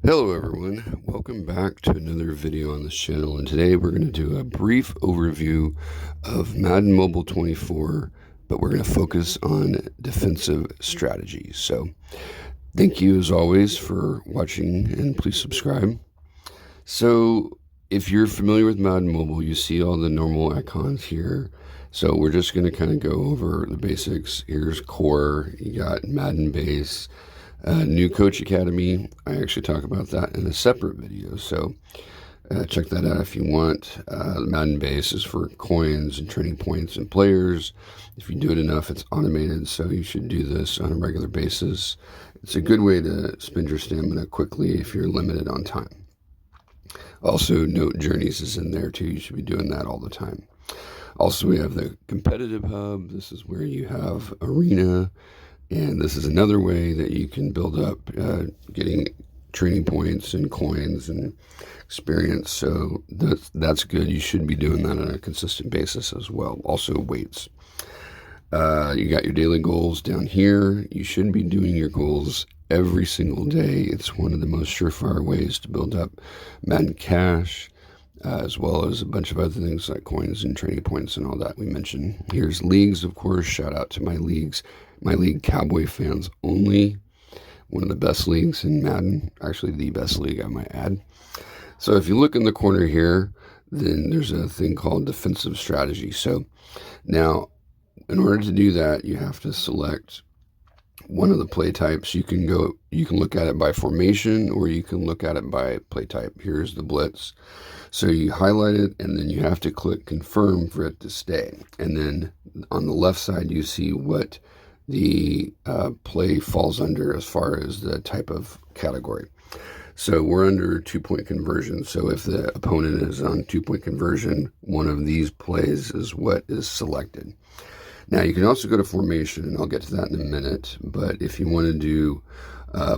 Hello everyone, welcome back to another video on this channel, and today we're going to do a brief overview of Madden Mobile 24, but we're going to focus on defensive strategies. So thank you as always for watching, and please subscribe. So if you're familiar with Madden Mobile, you see all the normal icons here. So we're just going to kind of go over the basics. Here's core, you got Madden base, new coach academy. I actually talk about that in a separate video, so check that out if you want. Madden base is for coins and training points and players. If you do it enough, it's automated, so you should do this on a regular basis. It's a good way to spend your stamina quickly if you're limited on time. Also, note journeys is in there too. You should be doing that all the time. Also, we have the competitive hub. This is where you have arena, and this is another way that you can build up getting training points and coins and experience. So that's good. You should be doing that on a consistent basis as well. Also, weights. You got your daily goals down here. You should be doing your goals every single day. It's one of the most surefire ways to build up Madden cash, as well as a bunch of other things like coins and training points and all that we mentioned. Here's leagues, of course. Shout out to my leagues. My league, Cowboy Fans Only. One of the best leagues in Madden. Actually, the best league, I might add. So if you look in the corner here, then there's a thing called defensive strategy. So now, in order to do that, you have to select one of the play types. You can look at it by formation, or you can look at it by play type. Here's the blitz. So you highlight it, and then you have to click confirm for it to stay. And then on the left side, you see what the play falls under as far as the type of category. So we're under 2-point conversion. So if the opponent is on 2-point conversion, one of these plays is what is selected. Now, you can also go to formation, and I'll get to that in a minute. But if you want to do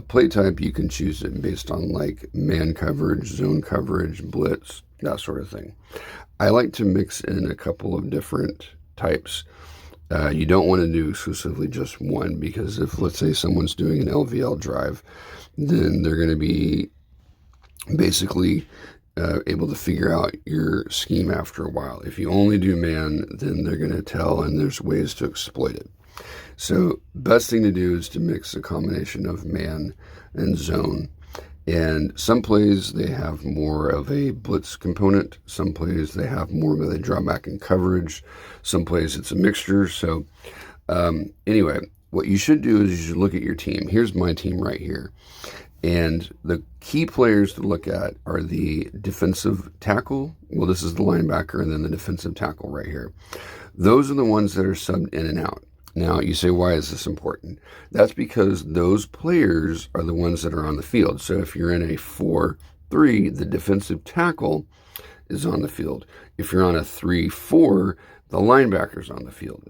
play type, you can choose it based on like man coverage, zone coverage, blitz, that sort of thing. I like to mix in a couple of different types. You don't want to do exclusively just one, because if, let's say, someone's doing an LVL drive, then they're going to be basically able to figure out your scheme after a while. If you only do man, then they're going to tell, and there's ways to exploit it. So best thing to do is to mix a combination of man and zone. And some plays, they have more of a blitz component. Some plays, they have more of a drawback in coverage. Some plays, it's a mixture. So anyway, what you should do is you should look at your team. Here's my team right here. And the key players to look at are the defensive tackle. Well, this is the linebacker, and then the defensive tackle right here. Those are the ones that are subbed in and out. Now, you say, why is this important? That's because those players are the ones that are on the field. So if you're in a 4-3, the defensive tackle is on the field. If you're on a 3-4, the linebacker's on the field.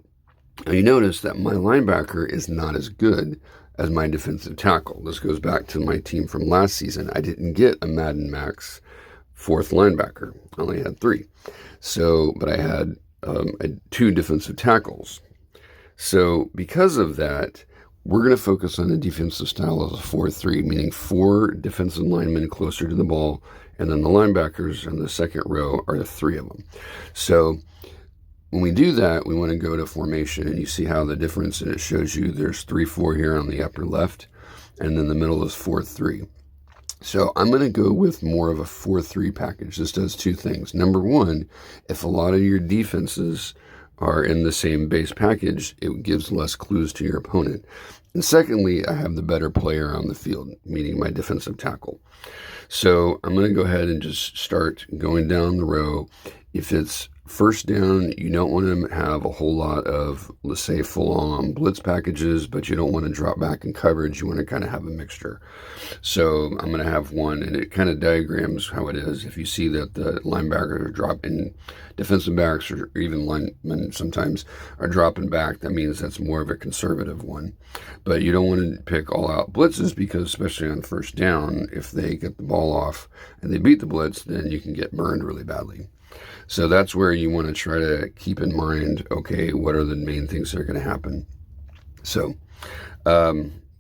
Now, you notice that my linebacker is not as good as my defensive tackle. This goes back to my team from last season. I didn't get a Madden Max 4th linebacker. I only had 3. So, but I had 2 defensive tackles. So because of that, we're going to focus on the defensive style of a 4-3, meaning 4 defensive linemen closer to the ball, and then the linebackers in the second row are the 3 of them. So when we do that, we want to go to formation, and you see how the difference, and it shows you there's 3-4 here on the upper left, and then the middle is 4-3. So I'm going to go with more of a 4-3 package. This does 2 things. Number one, if a lot of your defenses are in the same base package, it gives less clues to your opponent. And secondly, I have the better player on the field, meaning my defensive tackle. So I'm going to go ahead and just start going down the row. If it's first down, you don't want to have a whole lot of, let's say, full-on blitz packages, but you don't want to drop back in coverage. You want to kind of have a mixture. So I'm going to have one, and it kind of diagrams how it is. If you see that the linebackers are dropping, defensive backs, or even linemen sometimes are dropping back, that means that's more of a conservative one. But you don't want to pick all-out blitzes, because especially on first down, if they get the ball off and they beat the blitz, then you can get burned really badly. So that's where you want to try to keep in mind, okay, what are the main things that are going to happen? So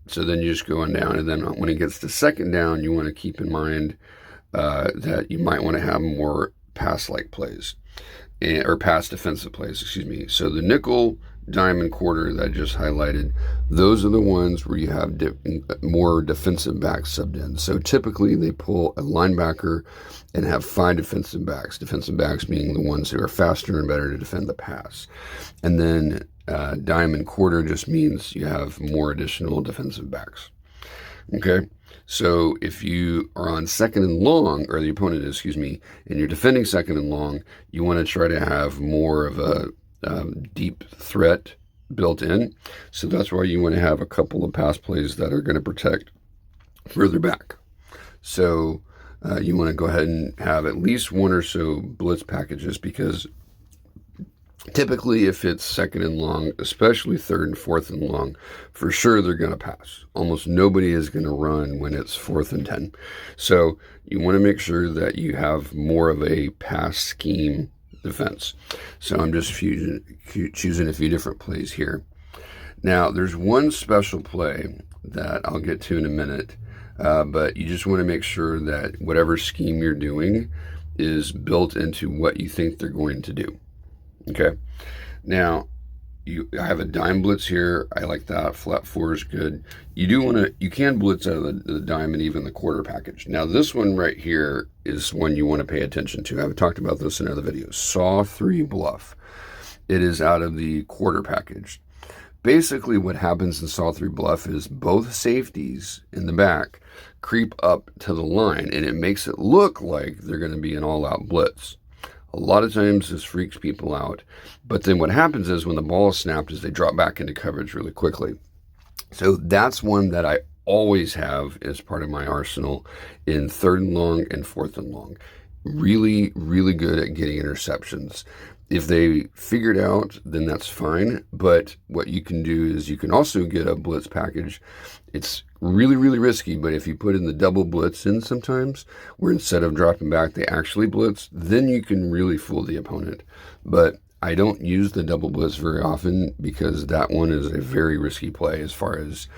So then you just go on down, and then when it gets to second down, you want to keep in mind that you might want to have more pass-like plays, or pass defensive plays, excuse me. So the nickel, dime, and quarter that I just highlighted, those are the ones where you have more defensive backs subbed in. So typically they pull a linebacker and have 5 defensive backs being the ones who are faster and better to defend the pass. And then dime and quarter just means you have more additional defensive backs. Okay, so if you are on second and long, or the opponent is, excuse me, and you're defending second and long, you want to try to have more of a deep threat built in. So that's why you want to have a couple of pass plays that are going to protect further back. So you want to go ahead and have at least one or so blitz packages, because typically if it's second and long, especially third and fourth and long, for sure they're going to pass. Almost nobody is going to run when it's 4th and 10. So you want to make sure that you have more of a pass scheme defense. So I'm just choosing a few different plays here. Now there's one special play that I'll get to in a minute, but you just want to make sure that whatever scheme you're doing is built into what you think they're going to do. Okay, now I have a dime blitz here. I like that. Flat 4 is good. You can blitz out of the dime and even the quarter package. Now this one right here is one you want to pay attention to. I've talked about this in other videos. Saw 3 bluff. It is out of the quarter package. Basically what happens in Saw 3 bluff is both safeties in the back creep up to the line, and it makes it look like they're going to be an all-out blitz. A lot of times this freaks people out, but then what happens is when the ball is snapped is they drop back into coverage really quickly. So that's one that I always have as part of my arsenal in 3rd and long and 4th and long. Really, really good at getting interceptions. If they figure it out, then that's fine. But what you can do is you can also get a blitz package. It's really, really risky, but if you put in the double blitz in sometimes, where instead of dropping back, they actually blitz, then you can really fool the opponent. But I don't use the double blitz very often, because that one is a very risky play as far as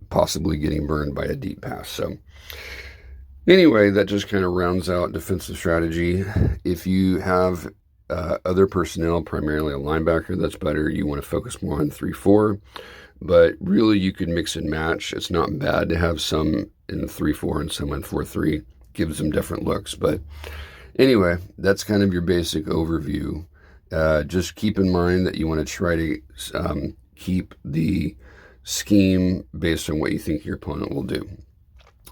possibly getting burned by a deep pass. So anyway, that just kind of rounds out defensive strategy. If you have other personnel, primarily a linebacker, that's better. You want to focus more on 3-4, but really you can mix and match. It's not bad to have some in 3-4 and some in 4-3. Gives them different looks. But anyway, that's kind of your basic overview. Just keep in mind that you want to try to keep the scheme based on what you think your opponent will do.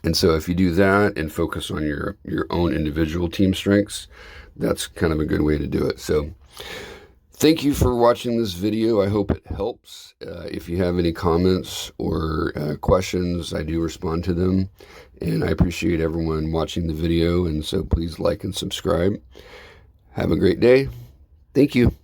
And so if you do that and focus on your own individual team strengths, that's kind of a good way to do it. So thank you for watching this video. I hope it helps. If you have any comments or questions, I do respond to them. And I appreciate everyone watching the video. And so please like and subscribe. Have a great day. Thank you.